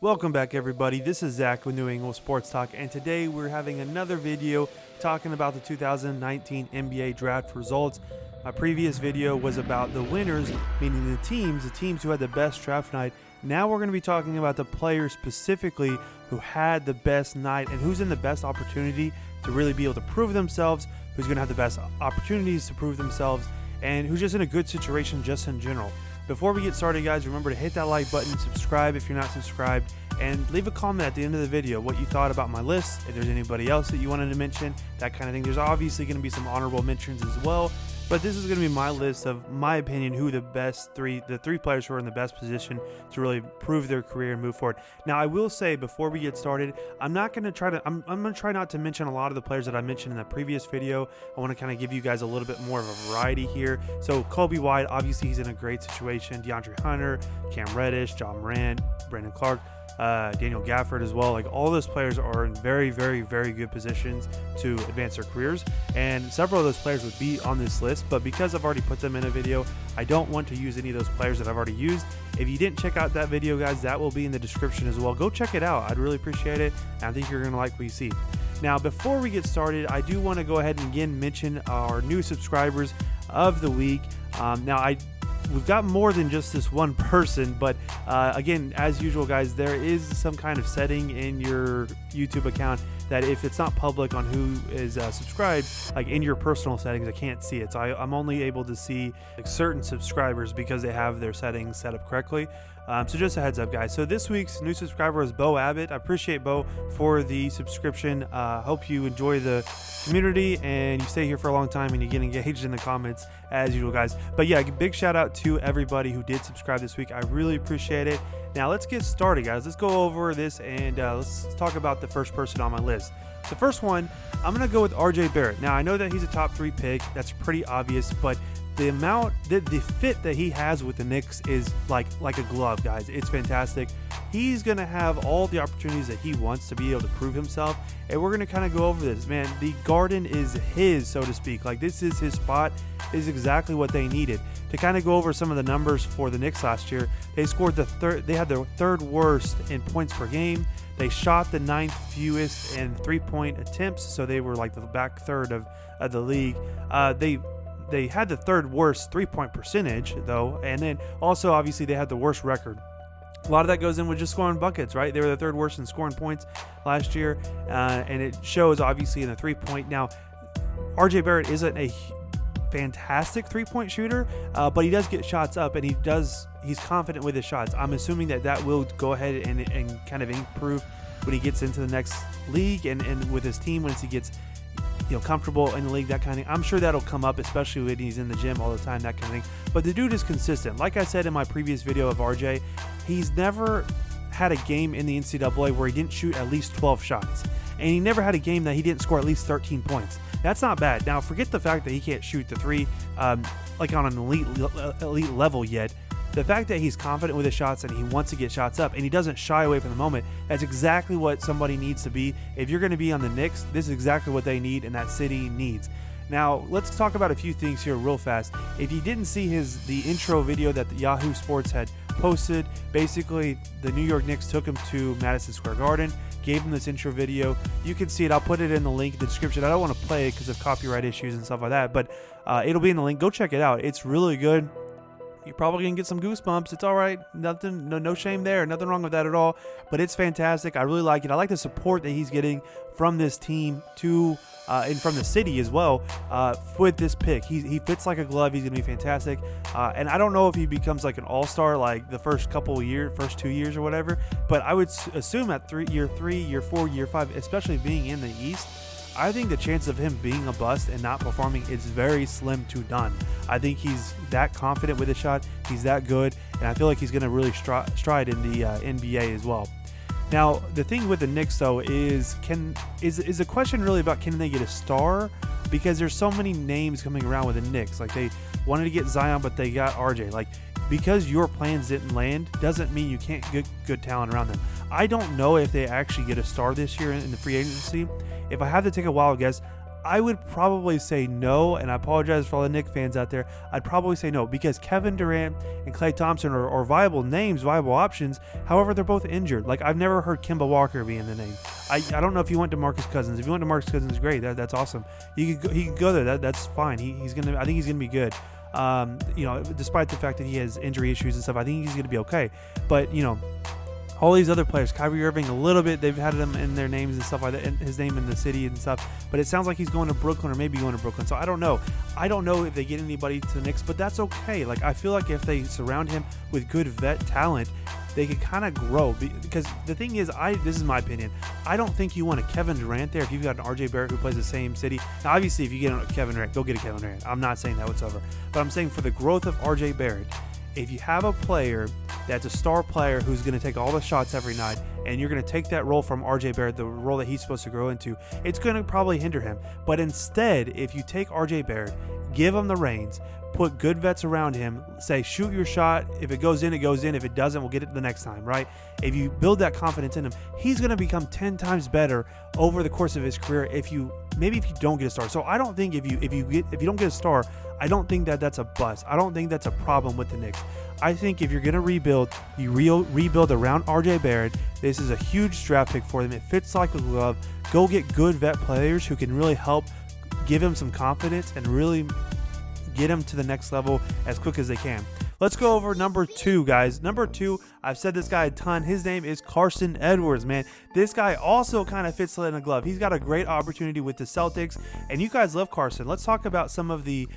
Welcome back, everybody. This is Zach with New England Sports Talk, and today we're having another video talking about the 2019 NBA draft results. My previous video was about the winners, meaning the teams who had the best draft night. Now we're going to be talking about the players specifically who had the best night and who's in the best opportunity to really be able to prove themselves, who's going to have the best opportunities to prove themselves, and who's just in a good situation just in general. Before we get started, guys, remember to hit that like button, subscribe if you're not subscribed, and leave a comment at the end of the video what you thought about my list, if there's anybody else that you wanted to mention, that kind of thing. There's obviously going to be some honorable mentions as well, but this is going to be my list of my opinion who the three players who are in the best position to really prove their career and move forward. Now, I will say before we get started, I'm going to try not to mention a lot of the players that I mentioned in the previous video. I want to kind of give you guys a little bit more of a variety here. So Kobe White, obviously he's in a great situation. DeAndre Hunter, Cam Reddish, John Morant, Brandon Clark, Daniel Gafford as well. Like, all those players are in very, very, very good positions to advance their careers, and several of those players would be on this list, but because I've already put them in a video, I don't want to use any of those players that I've already used. If you didn't check out that video, guys, that will be in the description as well. Go check it out. I'd really appreciate it, and I think you're going to like what you see. Now, before we get started, I do want to go ahead and again mention our new subscribers of the week. We've got more than just this one person, but again, as usual, guys, there is some kind of setting in your YouTube account that if it's not public on who is subscribed, like in your personal settings, I can't see it. So I'm only able to see like certain subscribers because they have their settings set up correctly. So just a heads up, guys. So this week's new subscriber is Bo Abbott. I appreciate Bo for the subscription. Hope you enjoy the community and you stay here for a long time and you get engaged in the comments as usual, guys. But yeah, big shout out to everybody who did subscribe this week. I really appreciate it. Now let's get started, guys. Let's go over this and let's talk about the first person on my list. The first one, I'm going to go with RJ Barrett. Now, I know that he's a top 3 pick. That's pretty obvious, but the fit that he has with the Knicks is like a glove, guys. It's fantastic. He's going to have all the opportunities that he wants to be able to prove himself, and we're going to kind of go over this. Man, the garden is his, so to speak. Like, this is his spot. This is exactly what they needed. To kind of go over some of the numbers for the Knicks last year, they had the third worst in points per game. They shot the 9th fewest in 3-point attempts, so they were like the back third of the league. They had the third worst 3-point percentage, though, and then also, obviously, they had the worst record. A lot of that goes in with just scoring buckets, right? They were the third worst in scoring points last year, and it shows, obviously, in the 3-point. Now, RJ Barrett isn't a fantastic 3-point shooter, but he does get shots up, and he's confident with his shots. I'm assuming that will go ahead and kind of improve when he gets into the next league and with his team once he gets comfortable in the league, that kind of thing. I'm sure that'll come up, especially when he's in the gym all the time, that kind of thing. But the dude is consistent. Like I said in my previous video of RJ, he's never had a game in the NCAA where he didn't shoot at least 12 shots. And he never had a game that he didn't score at least 13 points. That's not bad. Now, forget the fact that he can't shoot the 3 like on an elite level yet. The fact that he's confident with his shots and he wants to get shots up and he doesn't shy away from the moment, that's exactly what somebody needs to be. If you're going to be on the Knicks, this is exactly what they need and that city needs. Now, let's talk about a few things here real fast. If you didn't see the intro video that the Yahoo Sports had posted, basically the New York Knicks took him to Madison Square Garden, gave him this intro video. You can see it. I'll put it in the link in the description. I don't want to play it because of copyright issues and stuff like that, but it'll be in the link. Go check it out. It's really good. You're probably going to get some goosebumps. It's all right. Nothing, no shame there. Nothing wrong with that at all. But it's fantastic. I really like it. I like the support that he's getting from this team and from the city as well with this pick. He fits like a glove. He's going to be fantastic. And I don't know if he becomes like an all-star like the first 2 years or whatever. But I would assume at year 3, year 4, year 5, especially being in the East, I think the chance of him being a bust and not performing is very slim to none. I think he's that confident with his shot. He's that good. And I feel like he's going to really stride in the NBA as well. Now, the thing with the Knicks, though, is the question really about can they get a star? Because there's so many names coming around with the Knicks. Like, they wanted to get Zion, but they got RJ. Like, because your plans didn't land doesn't mean you can't get good talent around them. I don't know if they actually get a star this year in the free agency. If I had to take a wild guess, I would probably say no, and I apologize for all the Knicks fans out there. I'd probably say no because Kevin Durant and Klay Thompson are viable names, viable options. However, they're both injured. Like, I've never heard Kemba Walker be in the name. I don't know if you went to Marcus Cousins. If you went to Marcus Cousins, great. That's awesome. He could go there. That's fine. I think he's gonna be good. Despite the fact that he has injury issues and stuff, I think he's gonna be okay. But all these other players, Kyrie Irving, a little bit, they've had him in their names and stuff like that, and his name in the city and stuff. But it sounds like he's going to Brooklyn or maybe going to Brooklyn. So I don't know. I don't know if they get anybody to the Knicks, but that's okay. Like, I feel like if they surround him with good vet talent, they could kind of grow. Because the thing is, this is my opinion, I don't think you want a Kevin Durant there if you've got an RJ Barrett who plays the same city. Now, obviously, if you get a Kevin Durant, go get a Kevin Durant. I'm not saying that whatsoever. But I'm saying for the growth of RJ Barrett, if you have a player that's a star player who's going to take all the shots every night, and you're going to take that role from RJ Barrett, the role that he's supposed to grow into, it's going to probably hinder him. But instead, if you take RJ Barrett, give him the reins, put good vets around him, say, shoot your shot. If it goes in, it goes in. If it doesn't, we'll get it the next time, right? If you build that confidence in him, he's going to become 10 times better over the course of his career if you don't get a star. So I don't think if you don't get a star, I don't think that's a bust. I don't think that's a problem with the Knicks. I think if you're going to rebuild, you rebuild around RJ Barrett. This is a huge draft pick for them. It fits like a glove. Go get good vet players who can really help give him some confidence and really get him to the next level as quick as they can. Let's go over number 2, guys. Number 2, I've said this guy a ton. His name is Carson Edwards, man. This guy also kind of fits in a glove. He's got a great opportunity with the Celtics, and you guys love Carson. Let's talk about some of the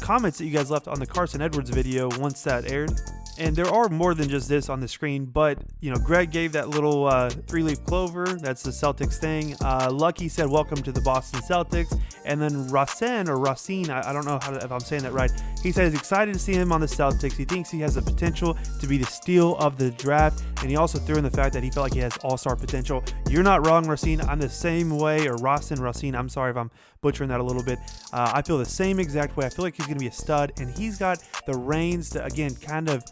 comments that you guys left on the Carson Edwards video once that aired. And there are more than just this on the screen, but Greg gave that little 3-leaf clover. That's the Celtics thing. Lucky said, "Welcome to the Boston Celtics." And then Racine, I don't know if I'm saying that right. He said he's excited to see him on the Celtics. He thinks he has the potential to be the steal of the draft, and he also threw in the fact that he felt like he has all-star potential. You're not wrong, Racine. I'm the same way, or Racine. I'm sorry if I'm butchering that a little bit. I feel the same exact way. I feel like he's going to be a stud, and he's got the reins to, again, kind of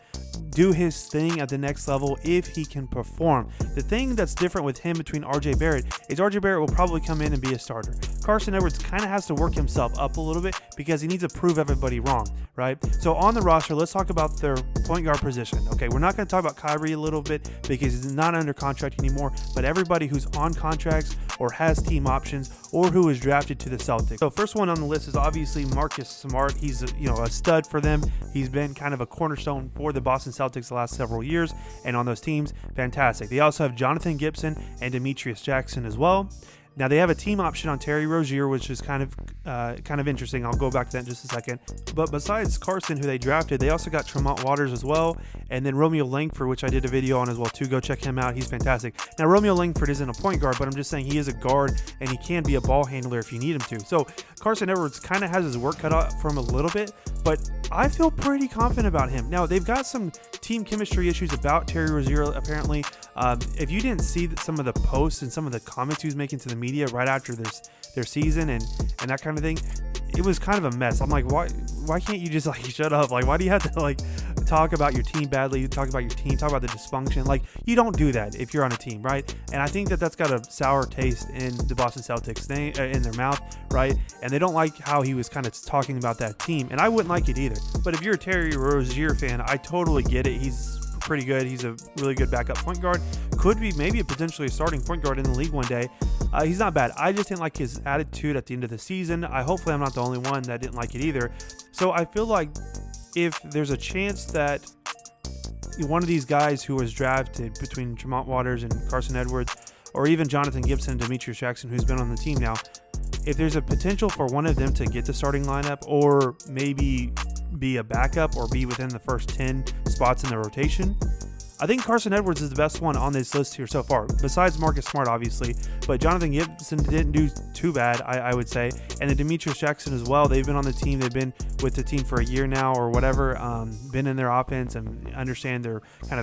do his thing at the next level if he can perform. The thing that's different with him between RJ Barrett is RJ Barrett will probably come in and be a starter. Carson Edwards kind of has to work himself up a little bit because he needs to prove everybody wrong, right? So on the roster, let's talk about their point guard position. Okay, we're not going to talk about Kyrie a little bit because he's not under contract anymore, but everybody who's on contracts or has team options or who is drafted to the Celtics. So first one on the list is obviously Marcus Smart. He's a stud for them. He's been kind of a cornerstone for the Boston Celtics the last several years, and on those teams, fantastic. They also have Jonathan Gibson and Demetrius Jackson as well. Now they have a team option on Terry Rozier, which is kind of interesting. I'll go back to that in just a second. But besides Carson, who they drafted, they also got Tremont Waters as well, and then Romeo Langford, which I did a video on as well too. Go check him out. He's fantastic. Now Romeo Langford isn't a point guard, but I'm just saying he is a guard, and he can be a ball handler if you need him to. So Carson Edwards kind of has his work cut out for him a little bit, but I feel pretty confident about him. Now they've got some team chemistry issues about Terry Rozier apparently. If you didn't see some of the posts and some of the comments he was making to the media right after their season and that kind of thing, it was kind of a mess. I'm like, why can't you just shut up? Like, why do you have to talk about your team badly, talk about your team, talk about the dysfunction? Like, you don't do that if you're on a team, right? And I think that's got a sour taste in the Boston Celtics in their mouth, right? And they don't like how he was kind of talking about that team, and I wouldn't like it either. But if you're a Terry Rozier fan, I totally get it. He's pretty good. He's a really good backup point guard. Could be maybe potentially a starting point guard in the league one day. He's not bad. I just didn't like his attitude at the end of the season. Hopefully I'm not the only one that didn't like it either. So I feel like if there's a chance that one of these guys who was drafted between Tremont Waters and Carson Edwards, or even Jonathan Gibson and Demetrius Jackson, who's been on the team now, if there's a potential for one of them to get the starting lineup or maybe be a backup or be within the first 10 spots in the rotation, I think Carson Edwards is the best one on this list here so far, besides Marcus Smart, obviously. But Jonathan Gibson didn't do too bad, I would say. And then Demetrius Jackson as well. They've been on the team. They've been with the team for a year now or whatever, been in their offense and understand their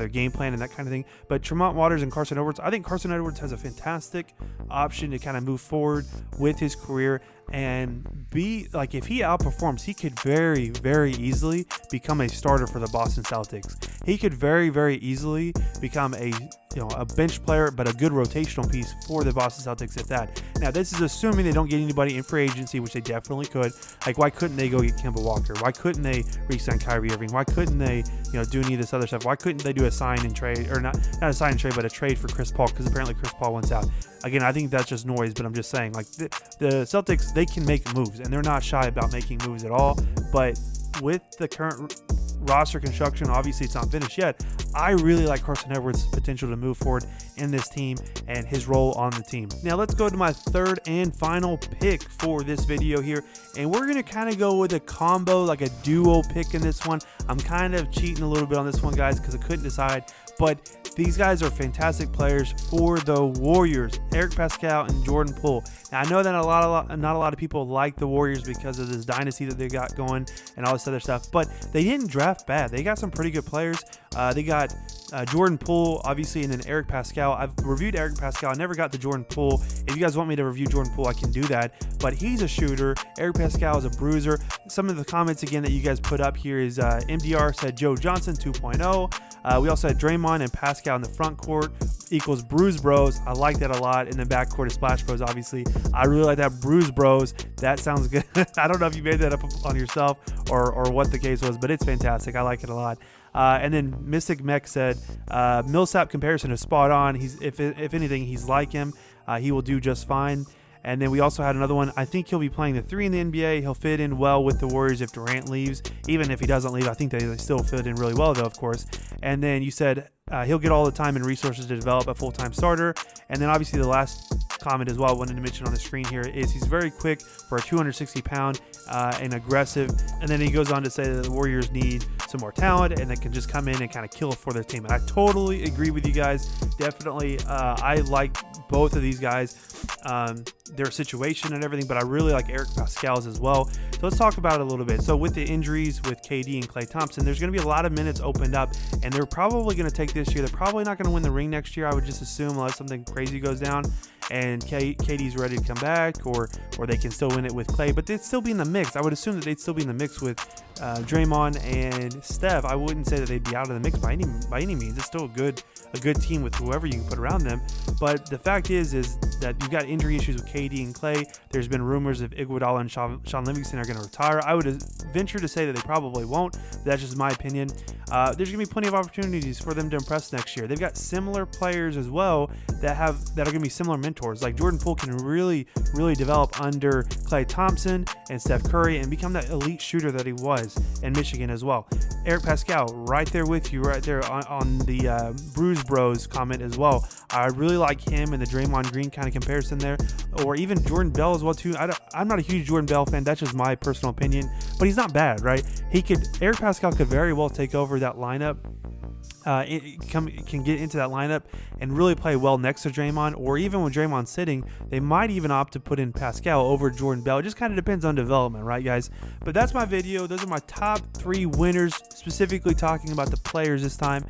game plan and that kind of thing. But Tremont Waters and Carson Edwards, I think Carson Edwards has a fantastic option to kind of move forward with his career and be like, if he outperforms, he could very, very easily become a starter for the Boston Celtics. He could very, very easily become a a bench player, but a good rotational piece for the Boston Celtics if that. Now, this is assuming they don't get anybody in free agency, which they definitely could. Like, why couldn't they go get Kemba Walker? Why couldn't they re-sign Kyrie Irving? Why couldn't they, do any of this other stuff? Why couldn't they do a sign and trade, or not a sign and trade, but a trade for Chris Paul? Because apparently Chris Paul wants out. Again, I think that's just noise, but I'm just saying, like, the Celtics, they can make moves, and they're not shy about making moves at all. But with the current roster construction, obviously it's not finished yet. I really like Carson Edwards' potential to move forward in this team and his role on the team. Now let's go to my third and final pick for this video here, and we're going to kind of go with a combo, like a duo pick in this one. I'm kind of cheating a little bit on this one, guys, because I couldn't decide, but these guys are fantastic players for the Warriors, Eric Pascal and Jordan Poole. Now, I know that not a lot of people like the Warriors because of this dynasty that they got going and all this other stuff, but they didn't draft bad. They got some pretty good players. They got Jordan Poole, obviously, and then Eric Pascal. I've reviewed Eric Pascal. I never got to Jordan Poole. If you guys want me to review Jordan Poole, I can do that, but he's a shooter. Eric Pascal is a bruiser. Some of the comments, again, that you guys put up here is MDR said Joe Johnson 2.0. We also had Draymond and Pascal in the front court equals Bruise Bros. I like that a lot. In the back court is Splash Bros, obviously. I really like that, Bruise Bros. That sounds good. I don't know if you made that up on yourself or what the case was, but it's fantastic. I like it a lot. And then Mystic Mech said, Millsap comparison is spot on. If anything, he's like him. He will do just fine. And then we also had another one. I think he'll be playing the 3 in the NBA. He'll fit in well with the Warriors if Durant leaves. Even if he doesn't leave, I think they still fit in really well, though, of course. And then you said he'll get all the time and resources to develop a full-time starter. And then obviously the last comment as well I wanted to mention on the screen here is he's very quick for a 260-pound and aggressive. And then he goes on to say that the Warriors need some more talent and they can just come in and kind of kill for their team. And I totally agree with you guys. Definitely, I like both of these guys, their situation and everything, but I really like Eric Pascal's as well. So let's talk about it a little bit. So with the injuries with KD and Klay Thompson, there's going to be a lot of minutes opened up, and they're probably going to take this year. They're probably not going to win the ring next year, I would just assume, unless something crazy goes down and KD's ready to come back, or they can still win it with Klay, but they'd still be in the mix. I would assume that they'd still be in the mix with Draymond and Steph. I wouldn't say that they'd be out of the mix by any means. It's still a good team with whoever you can put around them. But the fact is that you've got injury issues with KD and Klay. There's been rumors of Iguodala and Sean Livingston are going to retire. I would venture to say that they probably won't. That's just my opinion. There's going to be plenty of opportunities for them to impress next year. They've got similar players as well that are going to be similar mentors. Like Jordan Poole can really develop under Klay Thompson and Steph Curry and become that elite shooter that he was in Michigan as well. Eric Pascal, right there with you, right there on the Bruise Bros comment as well. I really like him and the Draymond Green kind of comparison there, or even Jordan Bell as well too. I'm not a huge Jordan Bell fan. That's just my personal opinion, but he's not bad, right? Eric Pascal could very well take over that lineup. Can get into that lineup and really play well next to Draymond, or even when Draymond's sitting, they might even opt to put in Pascal over Jordan Bell. It just kind of depends on development, right, guys? But that's my video. Those are my top 3 winners, specifically talking about the players this time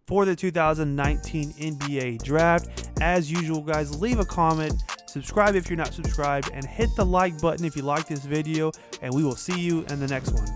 for the 2019 NBA draft. As usual, guys, leave a comment, subscribe if you're not subscribed, and hit the like button if you like this video, and we will see you in the next one.